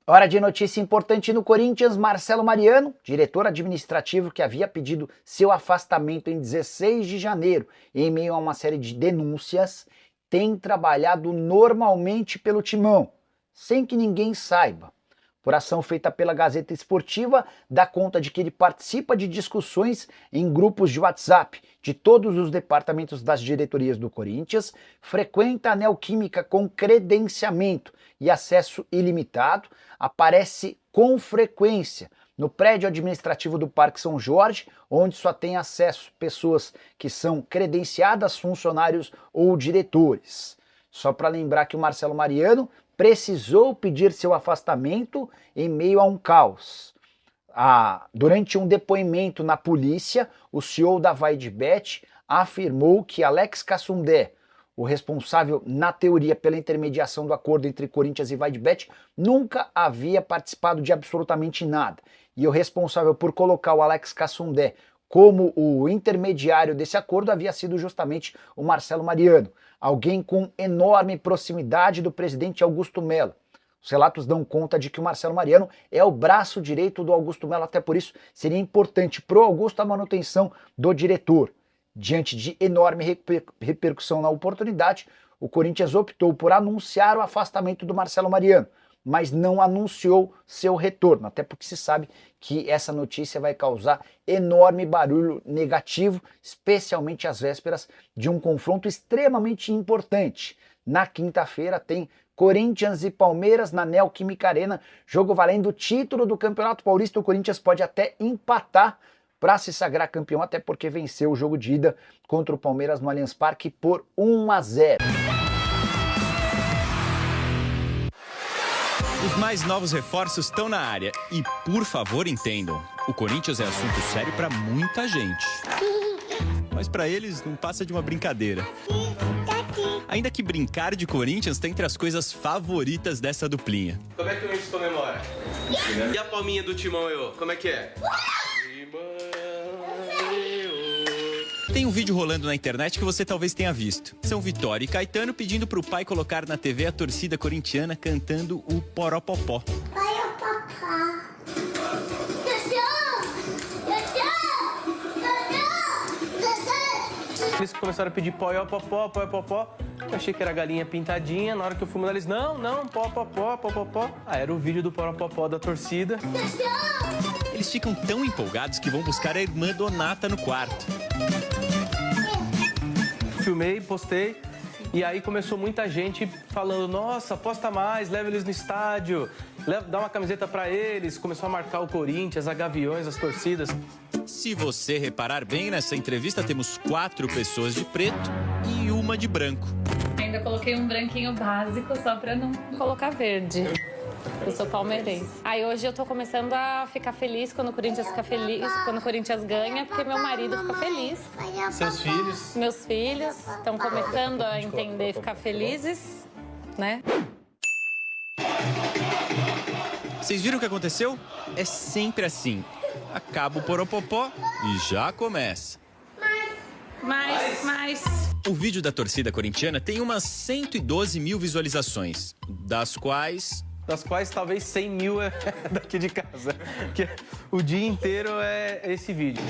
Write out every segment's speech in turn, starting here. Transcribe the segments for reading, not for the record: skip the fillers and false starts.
Hora de notícia importante no Corinthians. Marcelo Mariano, diretor administrativo que havia pedido seu afastamento em 16 de janeiro, em meio a uma série de denúncias, tem trabalhado normalmente pelo Timão, sem que ninguém saiba. Apuração feita pela Gazeta Esportiva dá conta de que ele participa de discussões em grupos de WhatsApp de todos os departamentos das diretorias do Corinthians, frequenta a Neoquímica com credenciamento e acesso ilimitado, aparece com frequência no prédio administrativo do Parque São Jorge, onde só tem acesso pessoas que são credenciadas, funcionários ou diretores. Só para lembrar que o Marcelo Mariano precisou pedir seu afastamento em meio a um caos. Durante um depoimento na polícia, o CEO da VaidBet afirmou que Alex Cassundé, o responsável na teoria pela intermediação do acordo entre Corinthians e VaidBet, nunca havia participado de absolutamente nada. E o responsável por colocar o Alex Cassundé como o intermediário desse acordo havia sido justamente o Marcelo Mariano, alguém com enorme proximidade do presidente Augusto Melo. Os relatos dão conta de que o Marcelo Mariano é o braço direito do Augusto Melo, até por isso seria importante para o Augusto a manutenção do diretor. Diante de enorme repercussão na oportunidade, o Corinthians optou por anunciar o afastamento do Marcelo Mariano, mas não anunciou seu retorno, até porque se sabe que essa notícia vai causar enorme barulho negativo, especialmente às vésperas de um confronto extremamente importante. Na quinta-feira tem Corinthians e Palmeiras na Neoquímica Arena, jogo valendo o título do Campeonato Paulista. O Corinthians pode até empatar para se sagrar campeão, até porque venceu o jogo de ida contra o Palmeiras no Allianz Parque por 1-0. Os mais novos reforços estão na área e, por favor, entendam, o Corinthians é assunto sério para muita gente. Mas para eles não passa de uma brincadeira. Ainda que brincar de Corinthians está entre as coisas favoritas dessa duplinha. Como é que o Corinthians comemora? E a palminha do Timão, eu? Como é que é? Tem um vídeo rolando na internet que você talvez tenha visto. São Vitória e Caetano pedindo pro pai colocar na TV a torcida corintiana cantando o Poropopó. Eles começaram a pedir Poiopopó, Poiopopó. Eu achei que era galinha pintadinha. Na hora que eu fui mudar, eles, não, Popopó, Popopó. Era o vídeo do Poropopó da torcida. Eles ficam tão empolgados que vão buscar a irmã Donata no quarto. Filmei, postei, e aí começou muita gente falando, nossa, posta mais, leva eles no estádio, dá uma camiseta pra eles. Começou a marcar o Corinthians, a Gaviões, as torcidas. Se você reparar bem, nessa entrevista temos 4 pessoas de preto e uma de branco. Ainda coloquei um branquinho básico só pra não colocar verde. Eu sou palmeirense. Aí hoje eu tô começando a ficar feliz quando o Corinthians fica feliz, quando o Corinthians ganha, porque meu marido fica feliz. Seus filhos? Meus filhos estão começando a entender e ficar felizes, né? Vocês viram o que aconteceu? É sempre assim. Acaba o Poropopó e já começa. Mais. O vídeo da torcida corintiana tem umas 112 mil visualizações, das quais Talvez 100 mil é daqui de casa. Porque o dia inteiro é esse vídeo.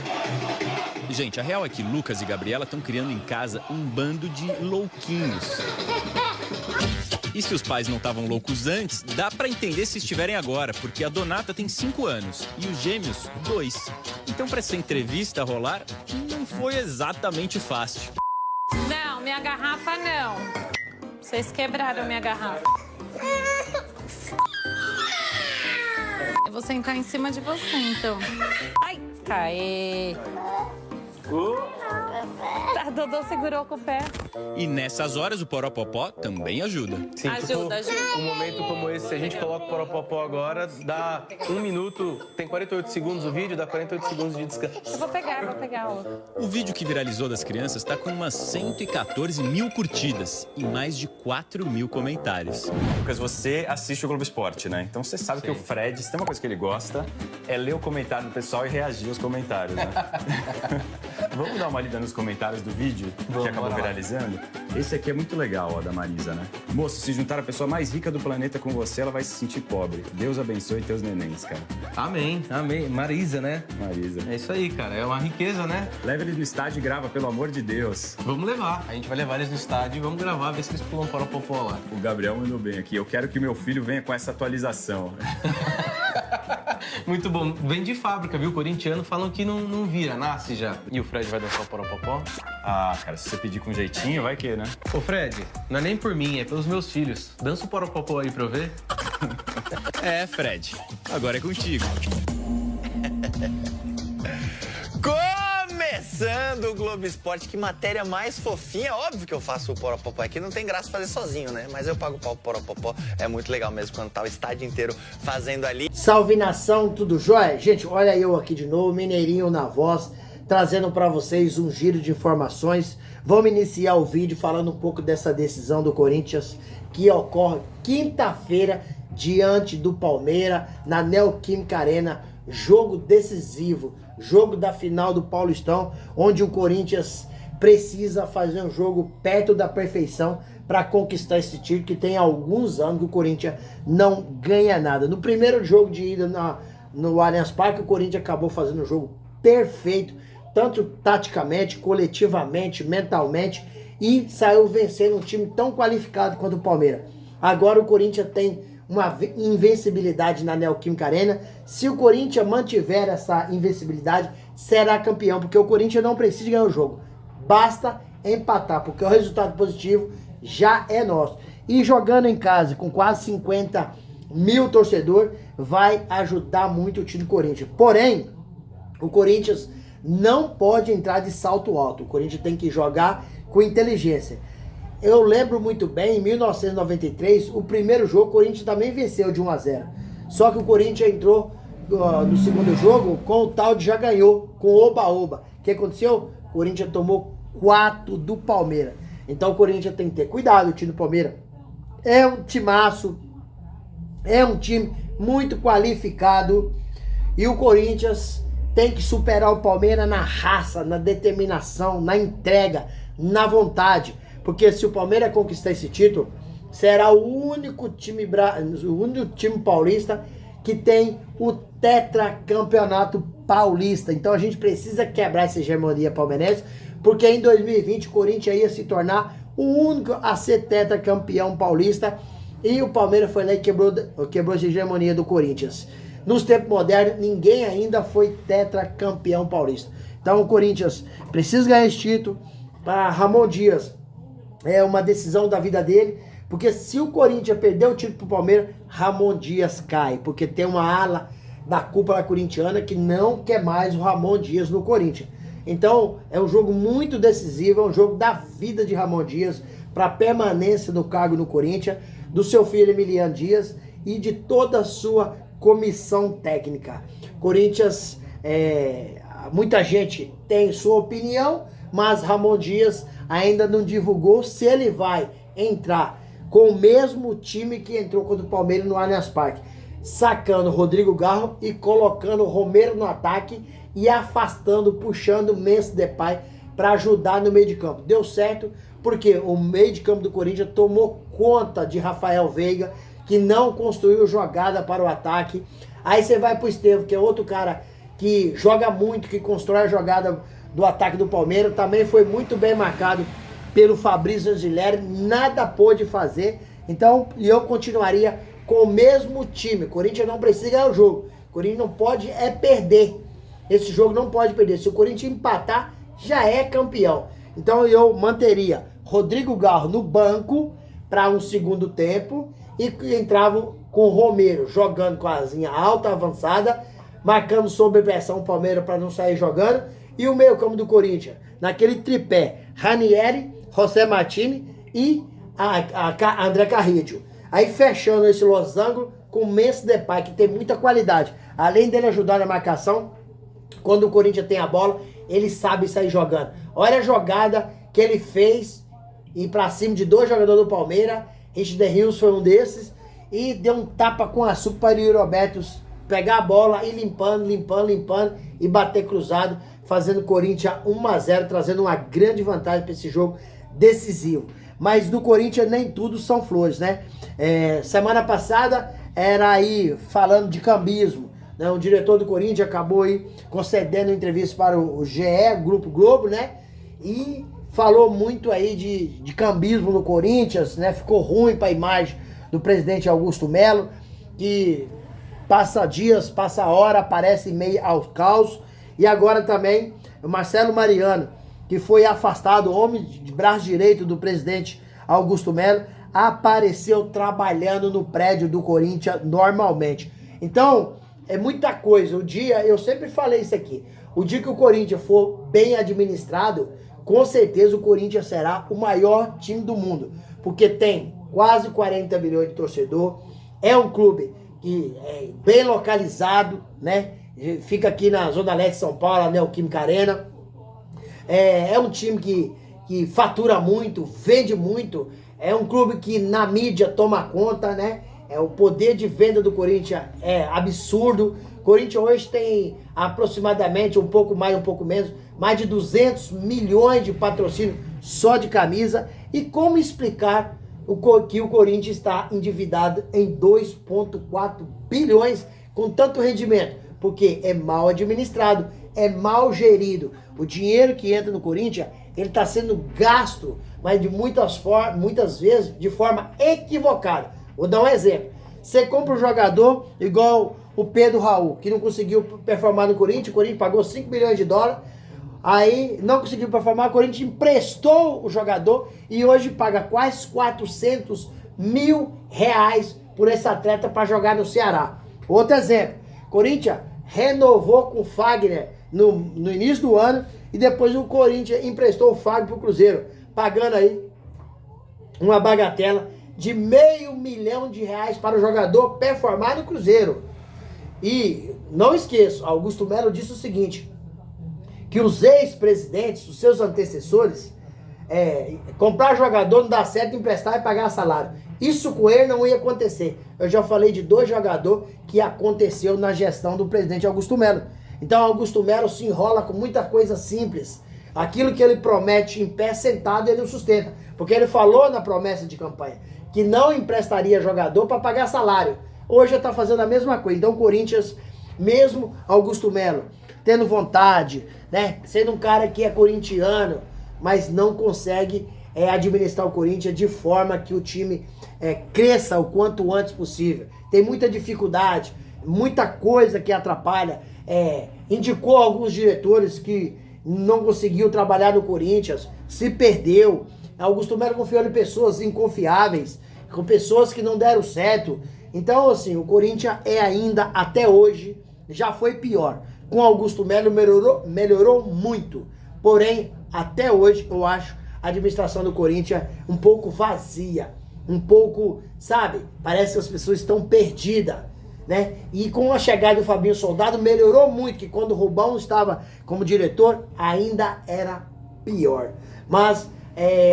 Gente, a real é que Lucas e Gabriela estão criando em casa um bando de louquinhos. E se os pais não estavam loucos antes, dá pra entender se estiverem agora, porque a Donata tem 5 anos e os gêmeos 2. Então pra essa entrevista rolar, não foi exatamente fácil. Não, minha garrafa não. Vocês quebraram minha garrafa. Eu vou sentar em cima de você, então. Ai, caí. A Dodô segurou com o pé. E nessas horas o Poropopó também ajuda. Sim, Ajuda. Um momento como esse, se a gente coloca o Poropopó agora, dá 1 minuto, tem 48 segundos o vídeo, dá 48 segundos de descanso. Eu vou pegar outro. O vídeo que viralizou das crianças está com umas 114 mil curtidas e mais de 4 mil comentários. Lucas, você assiste o Globo Esporte, né? Então você sabe que o Fred, se tem uma coisa que ele gosta, é ler o comentário do pessoal e reagir aos comentários, né? Vamos dar uma Flórida nos comentários do vídeo que acabou viralizando? Esse aqui é muito legal, ó, da Marisa, né? Moço, se juntar a pessoa mais rica do planeta com você, ela vai se sentir pobre. Deus abençoe teus nenéns, cara. Amém, amém. Marisa, né? Marisa. É isso aí, cara. É uma riqueza, né? Leva eles no estádio e grava, pelo amor de Deus. Vamos levar. A gente vai levar eles no estádio e vamos gravar, ver se eles pulam para o popó lá. O Gabriel mandou bem aqui. Eu quero que meu filho venha com essa atualização. Muito bom. Vem de fábrica, viu? Corintiano falam que não vira, nasce já. E o Fred vai dançar o Poropopó? Ah, cara, se você pedir com jeitinho, vai que, né? Ô, Fred, não é nem por mim, é pelos meus filhos. Dança o Poropopó aí pra eu ver. É, Fred, agora é contigo. Começando o Globo Esporte, que matéria mais fofinha. Óbvio que eu faço o Poropopó aqui, não tem graça fazer sozinho, né? Mas eu pago o pau pro Poropopó, é muito legal mesmo quando tá o estádio inteiro fazendo ali. Salve nação, tudo jóia? Gente, olha eu aqui de novo, Mineirinho na voz, trazendo pra vocês um giro de informações. Vamos iniciar o vídeo falando um pouco dessa decisão do Corinthians que ocorre quinta-feira diante do Palmeiras na Neoquímica Arena, jogo decisivo. Jogo da final do Paulistão, onde o Corinthians precisa fazer um jogo perto da perfeição para conquistar esse título, que tem alguns anos que o Corinthians não ganha nada. No primeiro jogo de ida no Allianz Parque, o Corinthians acabou fazendo um jogo perfeito, tanto taticamente, coletivamente, mentalmente, e saiu vencendo um time tão qualificado quanto o Palmeiras. Agora o Corinthians tem uma invencibilidade na Neoquímica Arena. Se o Corinthians mantiver essa invencibilidade, será campeão, porque o Corinthians não precisa ganhar o jogo, basta empatar, porque o resultado positivo já é nosso. E jogando em casa com quase 50 mil torcedores, vai ajudar muito o time do Corinthians. Porém, o Corinthians não pode entrar de salto alto, o Corinthians tem que jogar com inteligência. Eu lembro muito bem, em 1993, o primeiro jogo, o Corinthians também venceu de 1-0. Só que o Corinthians entrou no segundo jogo com o tal de já ganhou, com oba-oba. O que aconteceu? O Corinthians tomou 4 do Palmeiras. Então o Corinthians tem que ter cuidado, o time do Palmeiras é um timaço, é um time muito qualificado. E o Corinthians tem que superar o Palmeiras na raça, na determinação, na entrega, na vontade. Porque se o Palmeiras conquistar esse título, será o único time paulista que tem o tetracampeonato paulista. Então a gente precisa quebrar essa hegemonia palmeirense, porque em 2020 o Corinthians ia se tornar o único a ser tetracampeão paulista, e o Palmeiras foi lá e quebrou essa hegemonia do Corinthians. Nos tempos modernos, ninguém ainda foi tetracampeão paulista. Então o Corinthians precisa ganhar esse título. Para Ramon Dias, é uma decisão da vida dele, porque se o Corinthians perder o título pro Palmeiras, Ramon Dias cai, porque tem uma ala da cúpula corintiana que não quer mais o Ramon Dias no Corinthians. Então é um jogo muito decisivo, é um jogo da vida de Ramon Dias, para a permanência do cargo no Corinthians, do seu filho Emiliano Dias e de toda a sua comissão técnica. Corinthians, muita gente tem sua opinião, mas Ramon Dias ainda não divulgou se ele vai entrar com o mesmo time que entrou contra o Palmeiras no Allianz Parque, sacando Rodrigo Garro e colocando o Romero no ataque e afastando, puxando o Memphis Depay para ajudar no meio de campo. Deu certo porque o meio de campo do Corinthians tomou conta de Rafael Veiga, que não construiu jogada para o ataque. Aí você vai pro Estevão, que é outro cara que joga muito, que constrói a jogada do ataque do Palmeiras, também foi muito bem marcado pelo Fabrício Angileri, nada pôde fazer. Então, eu continuaria com o mesmo time. O Corinthians não precisa ganhar o jogo, o Corinthians não pode perder. Esse jogo não pode perder. Se o Corinthians empatar, já é campeão. Então eu manteria Rodrigo Garro no banco para um segundo tempo e entrava com o Romero jogando com a asinha alta, avançada, marcando sob pressão o Palmeiras para não sair jogando. E o meio campo do Corinthians, naquele tripé, Ranieri, José Martini e André Carrillo. Aí fechando esse losango com o Memphis Depay, que tem muita qualidade. Além dele ajudar na marcação, quando o Corinthians tem a bola, ele sabe sair jogando. Olha a jogada que ele fez, ir pra cima de 2 jogadores do Palmeiras. Richard Rios foi um desses, e deu um tapa com açúcar para o Yuri Alberto pegar a bola e limpando e bater cruzado, fazendo o Corinthians 1-0, trazendo uma grande vantagem para esse jogo decisivo. Mas no Corinthians nem tudo são flores, né? Semana passada era aí falando de cambismo, né? O diretor do Corinthians acabou aí concedendo entrevista para o GE, Grupo Globo, né? E falou muito aí de cambismo no Corinthians, né? Ficou ruim para a imagem do presidente Augusto Melo, que passa dias, passa hora, aparece meio ao caos. E agora também o Marcelo Mariano, que foi afastado, homem de braço direito do presidente Augusto Melo, apareceu trabalhando no prédio do Corinthians normalmente. Então, é muita coisa. Eu sempre falei isso aqui, o dia que o Corinthians for bem administrado, com certeza o Corinthians será o maior time do mundo, porque tem quase 40 milhões de torcedor, é um clube que é bem localizado, né? Fica aqui na Zona Leste de São Paulo, a Neoquímica Arena. É um time que fatura muito, vende muito. É um clube que na mídia toma conta, né? O poder de venda do Corinthians é absurdo. O Corinthians hoje tem aproximadamente, um pouco mais, um pouco menos, mais de 200 milhões de patrocínio só de camisa. E como explicar que o Corinthians está endividado em 2,4 bilhões com tanto rendimento? Porque é mal administrado, é mal gerido. O dinheiro que entra no Corinthians, ele está sendo gasto, mas de muitas vezes de forma equivocada. Vou dar um exemplo. Você compra um jogador igual o Pedro Raul, que não conseguiu performar no Corinthians, o Corinthians pagou 5 milhões de dólares, aí não conseguiu performar, o Corinthians emprestou o jogador e hoje paga quase 400 mil reais por esse atleta para jogar no Ceará. Outro exemplo, Corinthians renovou com o Fagner no início do ano e depois o Corinthians emprestou o Fagner para o Cruzeiro, pagando aí uma bagatela de R$500 mil para o jogador performar no Cruzeiro. E não esqueço, Augusto Melo disse o seguinte, que os ex-presidentes, os seus antecessores, comprar jogador não dá certo, emprestar e pagar salário. Isso com ele não ia acontecer. Eu já falei de 2 jogadores que aconteceu na gestão do presidente Augusto Melo. Então Augusto Melo se enrola com muita coisa simples. Aquilo que ele promete em pé sentado, ele não sustenta. Porque ele falou na promessa de campanha que não emprestaria jogador para pagar salário. Hoje está fazendo a mesma coisa. Então o Corinthians, mesmo Augusto Melo, tendo vontade, né, sendo um cara que é corintiano, mas não consegue administrar o Corinthians de forma que o time cresça o quanto antes possível. Tem muita dificuldade, muita coisa que atrapalha. Indicou alguns diretores que não conseguiu trabalhar no Corinthians, se perdeu. Augusto Melo confiou em pessoas inconfiáveis, com pessoas que não deram certo. Então, assim, o Corinthians ainda, até hoje, já foi pior. Com Augusto Melo melhorou muito. Porém, até hoje, eu acho a administração do Corinthians um pouco vazia. Um pouco, sabe, parece que as pessoas estão perdidas, né? E com a chegada do Fabinho Soldado, melhorou muito, que quando o Rubão estava como diretor, ainda era pior. Mas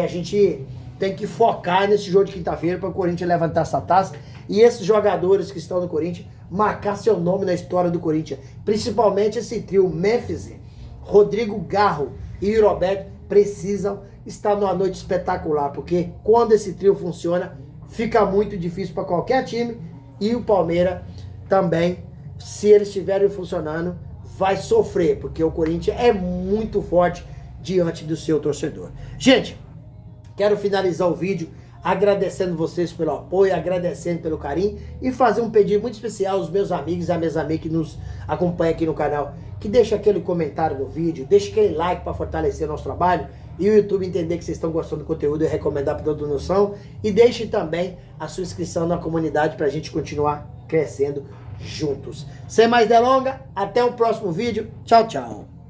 a gente tem que focar nesse jogo de quinta-feira para o Corinthians levantar essa taça e esses jogadores que estão no Corinthians marcar seu nome na história do Corinthians. Principalmente esse trio Memphis, Rodrigo Garro e Roberto precisam estar numa noite espetacular, porque quando esse trio funciona, fica muito difícil para qualquer time e o Palmeiras também, se eles estiverem funcionando, vai sofrer, porque o Corinthians é muito forte diante do seu torcedor. Gente, quero finalizar o vídeo agradecendo vocês pelo apoio, agradecendo pelo carinho e fazer um pedido muito especial aos meus amigos e às minhas amigas que nos acompanham aqui no canal, que deixa aquele comentário no vídeo, deixa aquele like para fortalecer o nosso trabalho e o YouTube entender que vocês estão gostando do conteúdo e recomendar para toda noção, e deixe também a sua inscrição na comunidade para a gente continuar crescendo juntos. Sem mais delongas, até o próximo vídeo. Tchau, tchau.